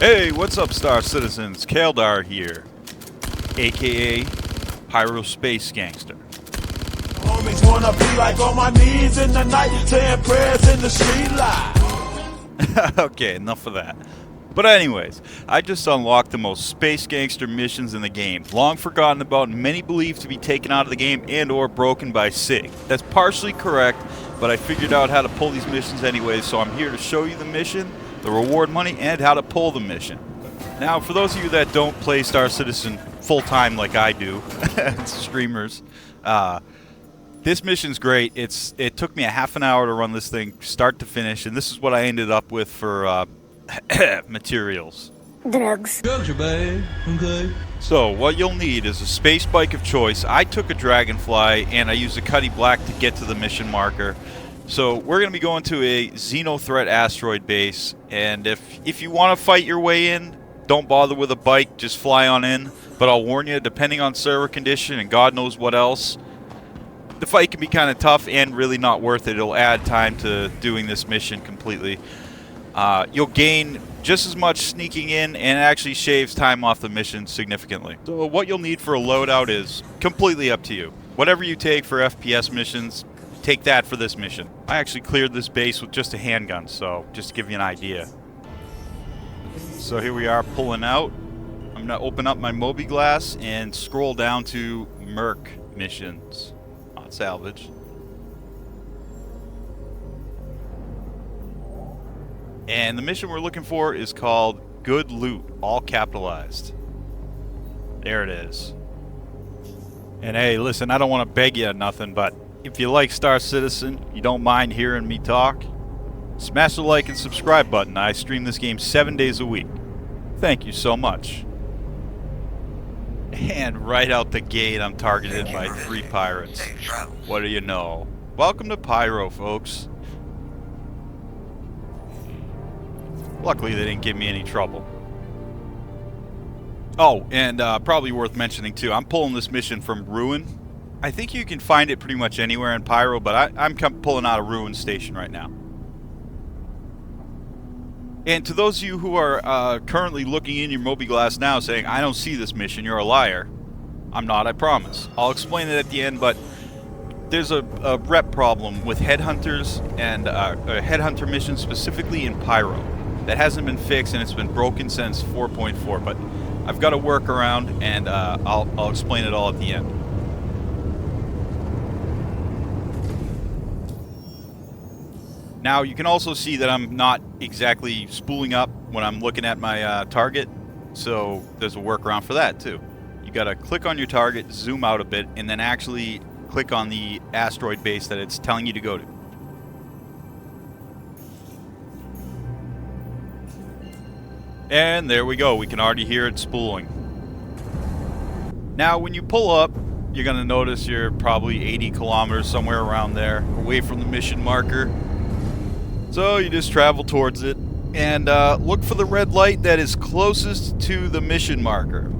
Hey, what's up, Star Citizens? Kaldar here, aka Pyro Space Gangster. Homies wanna be like on my knees in the night, saying prayers in the street light. Okay, enough of that. But anyways, I just unlocked the most space gangster missions in the game, long forgotten about and many believed to be taken out of the game and or broken by SIG. That's partially correct, but I figured out how to pull these missions anyway, so I'm here to show you the mission, the reward money, and how to pull the mission. Now, for those of you that don't play Star Citizen full-time like I do, streamers, this mission's great. It took me a half an hour to run this thing start to finish, and this is what I ended up with for materials. Drugs. Babe. Okay. So, what you'll need is a space bike of choice. I took a Dragonfly, and I used a Cuddy Black to get to the mission marker. So, we're going to be going to a Xenothreat asteroid base, and if you want to fight your way in, don't bother with a bike, just fly on in. But I'll warn you, depending on server condition and God knows what else, the fight can be kind of tough and really not worth it. It'll add time to doing this mission completely. You'll gain just as much sneaking in, and it actually shaves time off the mission significantly. So what you'll need for a loadout is completely up to you. Whatever you take for FPS missions, take that for this mission. I actually cleared this base with just a handgun, so just to give you an idea. So here we are pulling out. I'm going to open up my Moby Glass and scroll down to Merc missions. Not salvage. And the mission we're looking for is called Good Loot, all capitalized. There it is. And hey, listen, I don't want to beg you or nothing, but if you like Star Citizen, you don't mind hearing me talk, smash the like and subscribe button. I stream this game 7 days a week. Thank you so much. And right out the gate, I'm targeted by 3 pirates. What do you know? Welcome to Pyro, folks. Luckily, they didn't give me any trouble. Oh, and probably worth mentioning, too, I'm pulling this mission from Ruin. I think you can find it pretty much anywhere in Pyro, but I'm pulling out of Ruin Station right now. And to those of you who are currently looking in your Moby Glass now saying, I don't see this mission, you're a liar. I'm not, I promise. I'll explain it at the end, but there's a rep problem with headhunters and a headhunter mission specifically in Pyro. That hasn't been fixed, and it's been broken since 4.4, but I've got a workaround, and I'll explain it all at the end. Now, you can also see that I'm not exactly spooling up when I'm looking at my target, so there's a workaround for that, too. You gotta click on your target, zoom out a bit, and then actually click on the asteroid base that it's telling you to go to. And there we go, we can already hear it spooling. Now when you pull up, you're going to notice you're probably 80 kilometers, somewhere around there, away from the mission marker. So you just travel towards it, and look for the red light that is closest to the mission marker.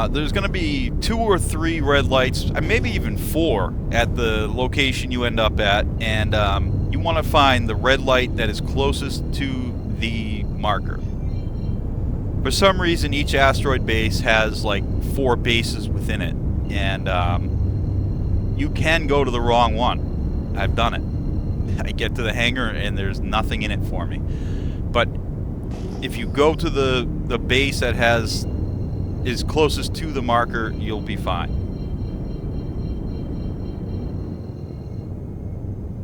There's going to be 2 or 3 red lights, maybe even 4, at the location you end up at, and you want to find the red light that is closest to the marker. For some reason, each asteroid base has like 4 bases within it, and you can go to the wrong one. I've done it. I get to the hangar and there's nothing in it for me. But if you go to the base that is closest to the marker, you'll be fine.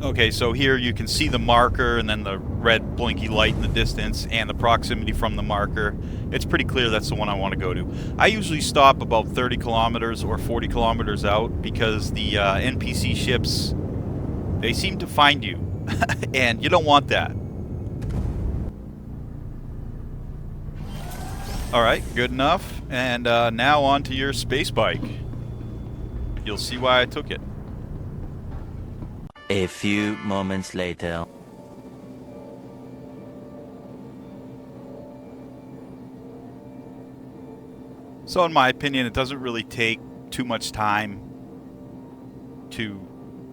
Okay, so here you can see the marker and then the red blinky light in the distance and the proximity from the marker. It's pretty clear that's the one I want to go to. I usually stop about 30 kilometers or 40 kilometers out because the NPC ships, they seem to find you. And you don't want that. Alright, good enough. And now on to your space bike. You'll see why I took it. A few moments later. So in my opinion, it doesn't really take too much time to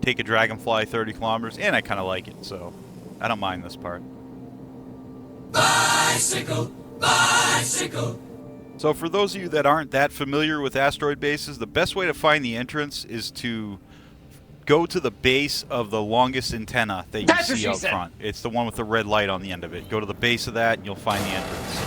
take a Dragonfly 30 kilometers, and I kind of like it, so I don't mind this part. Bicycle, bicycle. So for those of you that aren't that familiar with asteroid bases, the best way to find the entrance is to go to the base of the longest antenna that you see out front. It's the one with the red light on the end of it. Go to the base of that and you'll find the entrance.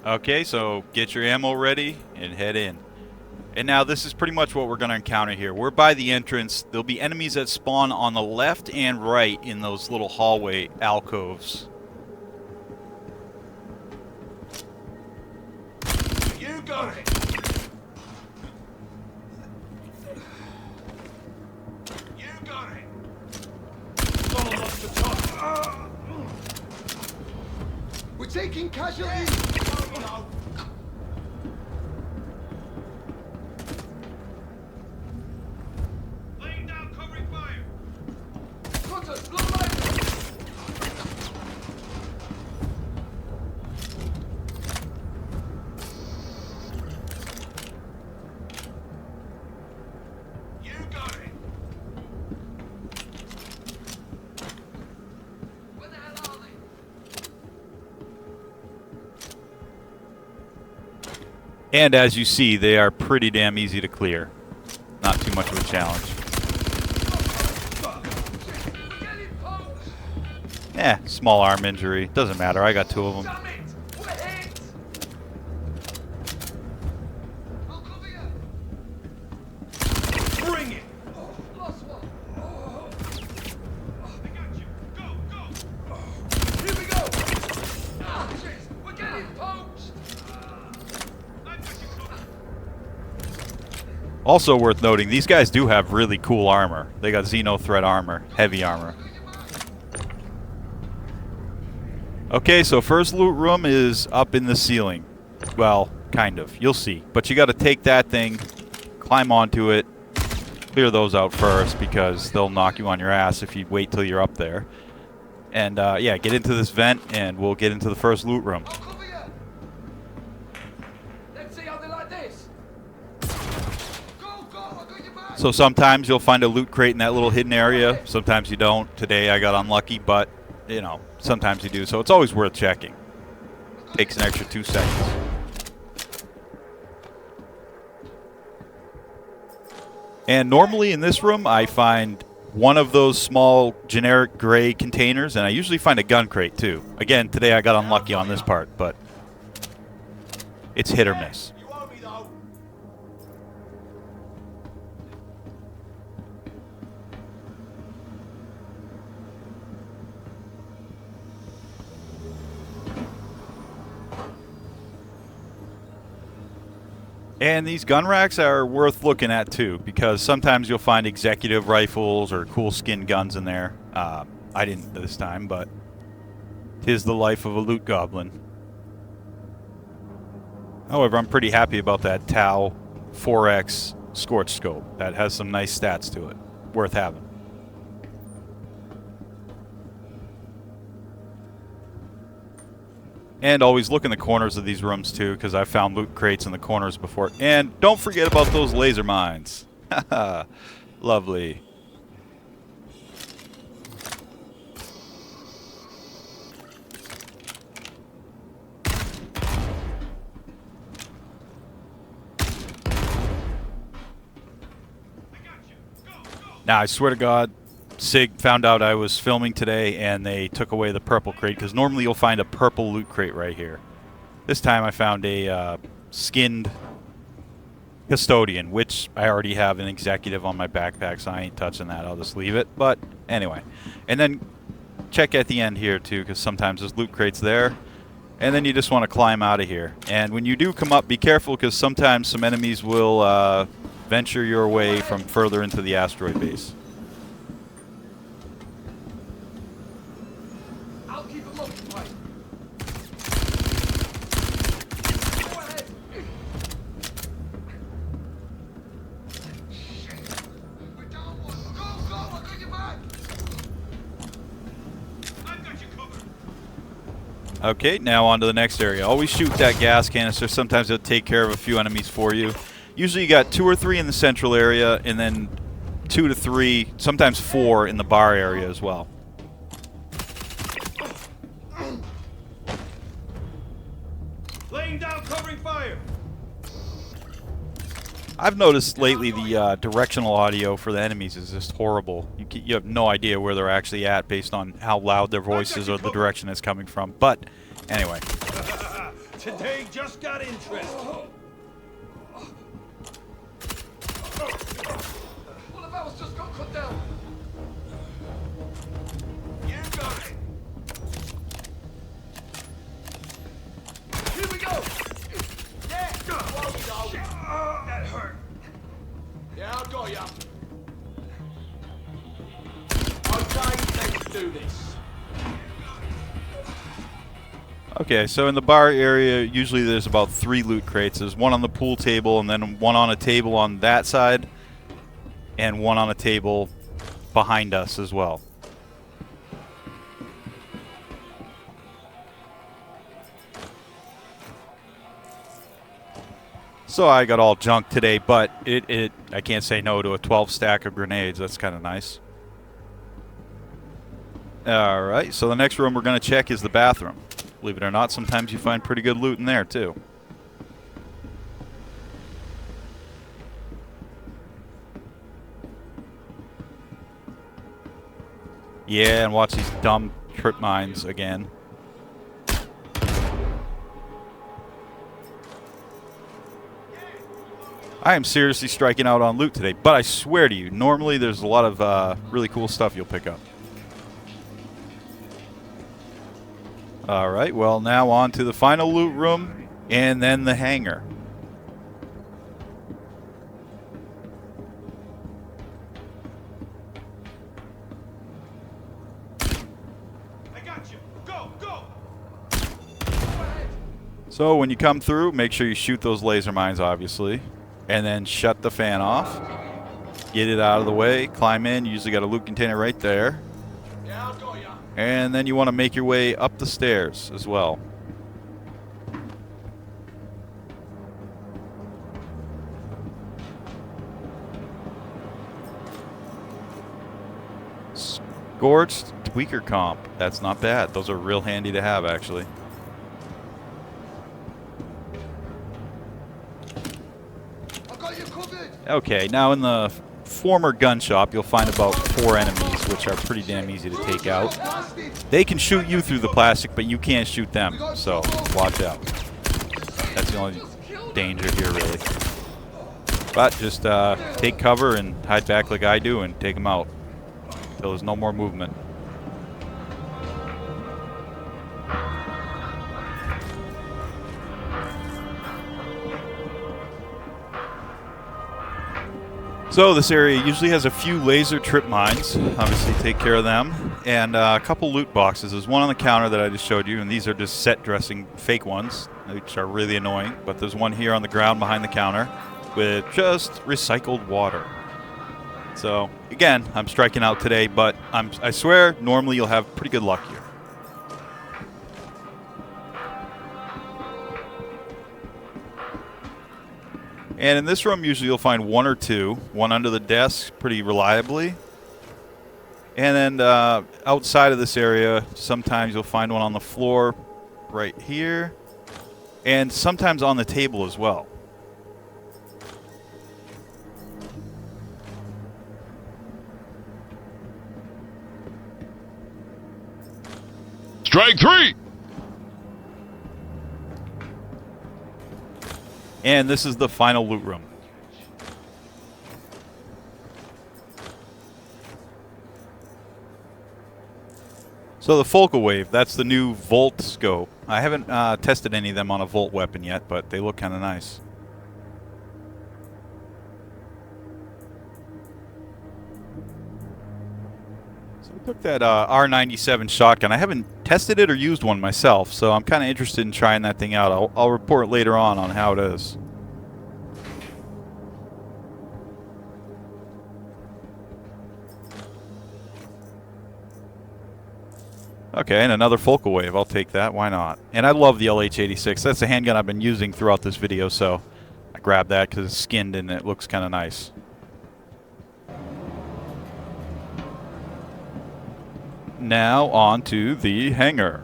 Okay, so get your ammo ready and head in. And now this is pretty much what we're going to encounter here. We're by the entrance. There'll be enemies that spawn on the left and right in those little hallway alcoves. You got it. You got it. Someone wants to talk. We're taking casualties! No. Laying down covering fire. Cutters, blow light! You got it. Where the hell are they? And as you see, they are pretty damn easy to clear. Not too much of a challenge. Small arm injury. Doesn't matter. I got 2 of them. Damn it! We're hit! I'll cover you! Bring it. Lost one! I got you. Go, go. Here we go! Ah, shit! We're getting poked! I've got you covered. Also worth noting, these guys do have really cool armor. They got Xeno threat armor, heavy armor. Okay, so first loot room is up in the ceiling. Well, kind of. You'll see. But you got to take that thing, climb onto it, clear those out first because they'll knock you on your ass if you wait till you're up there. And yeah, get into this vent and we'll get into the first loot room. I'll cover you! Let's see how they like this! Go, go! I got your back! So sometimes you'll find a loot crate in that little hidden area. Sometimes you don't. Today I got unlucky, but, you know, sometimes you do. So it's always worth checking. Takes an extra 2 seconds. And normally in this room I find one of those small generic gray containers, and I usually find a gun crate too. Again, today I got unlucky on this part, but it's hit or miss. You owe me though. And these gun racks are worth looking at too, because sometimes you'll find executive rifles or cool skin guns in there. I didn't this time, but 'tis the life of a loot goblin. However, I'm pretty happy about that Tau 4X Scorch Scope. That has some nice stats to it. Worth having. And always look in the corners of these rooms too, because I've found loot crates in the corners before. And don't forget about those laser mines. Haha, lovely. Now, I swear to God, SIG found out I was filming today and they took away the purple crate, because normally you'll find a purple loot crate right here. This time I found a skinned custodian, which I already have an executive on my backpack, so I ain't touching that. I'll just leave it. But anyway, and then check at the end here too, because sometimes there's loot crates there. And then you just want to climb out of here. And when you do come up, be careful, because sometimes some enemies will venture your way from further into the asteroid base. I'll keep them occupied. Go ahead. Shit. We're down one. Go, go! I got your back. I've got you covered. Okay, now on to the next area. Always shoot that gas canister. Sometimes it'll take care of a few enemies for you. Usually you got 2 or 3 in the central area, and then 2 to 3, sometimes 4 in the bar area as well. Laying down, covering fire. I've noticed lately the directional audio for the enemies is just horrible. You have no idea where they're actually at based on how loud their voices or the direction it's coming from. But anyway. Today just got interesting. One of ours just got cut down. You got it. Here we go. Yeah. Shit. That hurt. Yeah, I got ya. Okay, let's do this. Okay, so in the bar area, usually there's about 3 loot crates. There's one on the pool table, and then one on a table on that side, and one on a table behind us as well. So I got all junk today, but I can't say no to a 12 stack of grenades. That's kind of nice. All right, so the next room we're going to check is the bathroom. Believe it or not, sometimes you find pretty good loot in there, too. Yeah, and watch these dumb trip mines again. I am seriously striking out on loot today, but I swear to you, normally there's a lot of really cool stuff you'll pick up. All right, well, now on to the final loot room, and then the hangar. I got you. Go, go. So when you come through, make sure you shoot those laser mines, obviously, and then shut the fan off. Get it out of the way, climb in. You usually got a loot container right there. Yeah, I got ya. And then you want to make your way up the stairs as well. Scorched tweaker comp. That's not bad. Those are real handy to have, actually. I got you covered. Okay, now in the former gun shop, you'll find about 4 enemies, which are pretty damn easy to take out. They can shoot you through the plastic, but you can't shoot them, so watch out. That's the only danger here, really. But just take cover and hide back like I do and take them out until there's no more movement. So this area usually has a few laser trip mines. Obviously take care of them. And a couple loot boxes. There's one on the counter that I just showed you, and these are just set dressing fake ones, which are really annoying. But there's one here on the ground behind the counter with just recycled water. So again, I'm striking out today, but I swear normally you'll have pretty good luck here. And in this room, usually you'll find 1 or 2. One under the desk, pretty reliably. And then outside of this area, sometimes you'll find one on the floor right here. And sometimes on the table as well. Strike 3! And this is the final loot room. So the focal wave, that's the new Volt scope. I haven't tested any of them on a Volt weapon yet, but they look kind of nice. So I took that R97 shotgun. I haven't tested it or used one myself, so I'm kind of interested in trying that thing out. I'll report later on how it is. Okay, and another focal wave. I'll take that. Why not? And I love the LH86. That's the handgun I've been using throughout this video, so I grabbed that because it's skinned and it looks kind of nice. Now on to the hangar.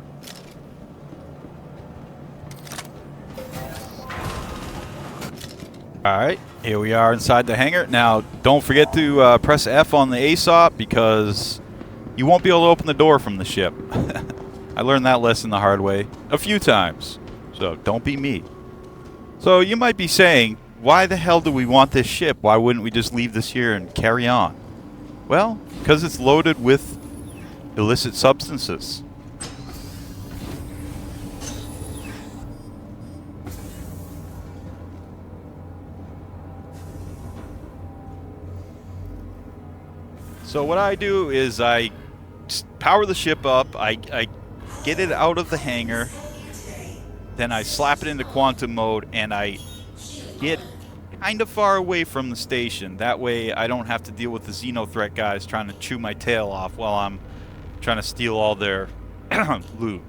Alright, here we are inside the hangar. Now, don't forget to press F on the ASOP because you won't be able to open the door from the ship. I learned that lesson the hard way a few times, so don't be me. So you might be saying, why the hell do we want this ship? Why wouldn't we just leave this here and carry on? Well, because it's loaded with illicit substances. So what I do is I power the ship up, I get it out of the hangar, then I slap it into quantum mode, and I get kind of far away from the station. That way I don't have to deal with the Xenothreat guys trying to chew my tail off while I'm trying to steal all their loot.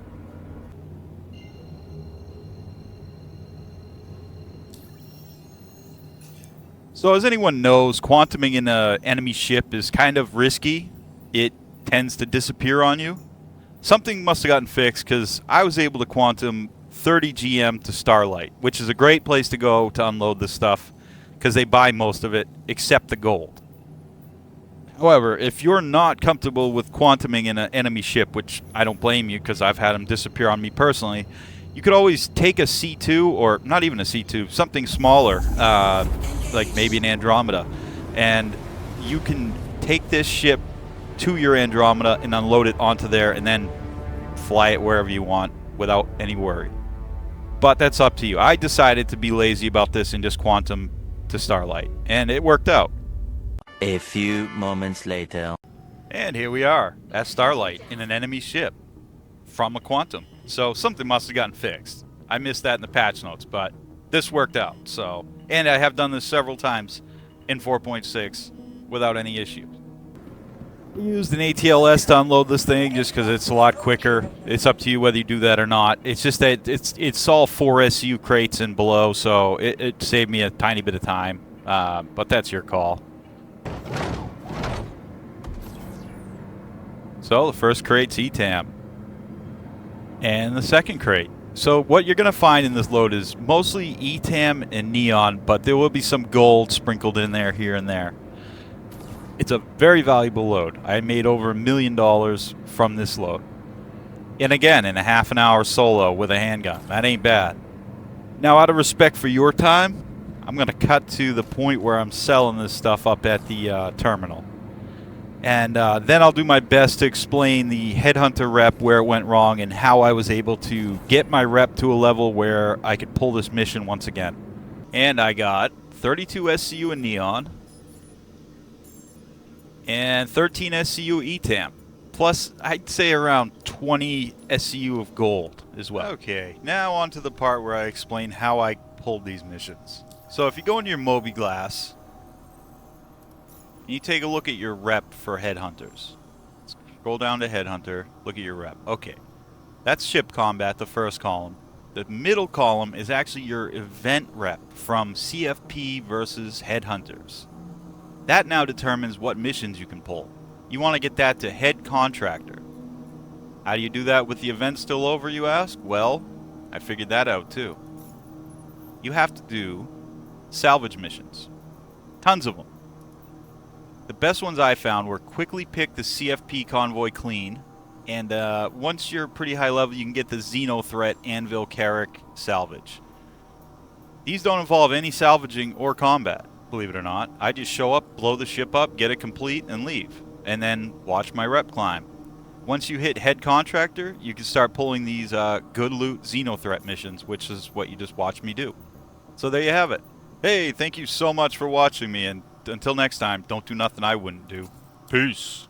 So as anyone knows, quantuming in an enemy ship is kind of risky. It tends to disappear on you. Something must have gotten fixed because I was able to quantum 30 GM to Starlight, which is a great place to go to unload this stuff because they buy most of it except the gold. However, if you're not comfortable with quantuming in an enemy ship, which I don't blame you because I've had them disappear on me personally, you could always take a C2, or not even a C2, something smaller, like maybe an Andromeda, and you can take this ship to your Andromeda and unload it onto there and then fly it wherever you want without any worry. But that's up to you. I decided to be lazy about this and just quantum to Starlight, and it worked out. A few moments later. And here we are at Starlight in an enemy ship from a quantum. So something must have gotten fixed. I missed that in the patch notes, but this worked out. So, and I have done this several times in 4.6 without any issues. We used an ATLS to unload this thing just because it's a lot quicker. It's up to you whether you do that or not. It's just that it's all 4 SU crates and below, so it saved me a tiny bit of time. But that's your call. So the first crate's ETAM. And the second crate. So what you're going to find in this load is mostly ETAM and neon, but there will be some gold sprinkled in there here and there. It's a very valuable load. I made over $1 million from this load. And again, in a half an hour solo with a handgun. That ain't bad. Now, out of respect for your time, I'm going to cut to the point where I'm selling this stuff up at the terminal. And then I'll do my best to explain the Headhunter rep, where it went wrong, and how I was able to get my rep to a level where I could pull this mission once again. And I got 32 SCU in Neon, and 13 SCU ETAM. Plus, I'd say around 20 SCU of gold as well. Okay, now on to the part where I explain how I pulled these missions. So if you go into your Moby Glass, you take a look at your rep for Headhunters. Scroll down to Headhunter, look at your rep. Okay, that's ship combat, the first column. The middle column is actually your event rep from CFP versus Headhunters. That now determines what missions you can pull. You want to get that to Head Contractor. How do you do that with the event still over, you ask? Well, I figured that out too. You have to do salvage missions. Tons of them. The best ones I found were quickly pick the CFP convoy clean, and once you're pretty high level, you can get the Xenothreat Anvil Carrick salvage. These don't involve any salvaging or combat, believe it or not. I just show up, blow the ship up, get it complete, and leave. And then watch my rep climb. Once you hit Head Contractor, you can start pulling these good loot Xenothreat missions, which is what you just watched me do. So there you have it. Hey, thank you so much for watching me, and until next time, don't do nothing I wouldn't do. Peace.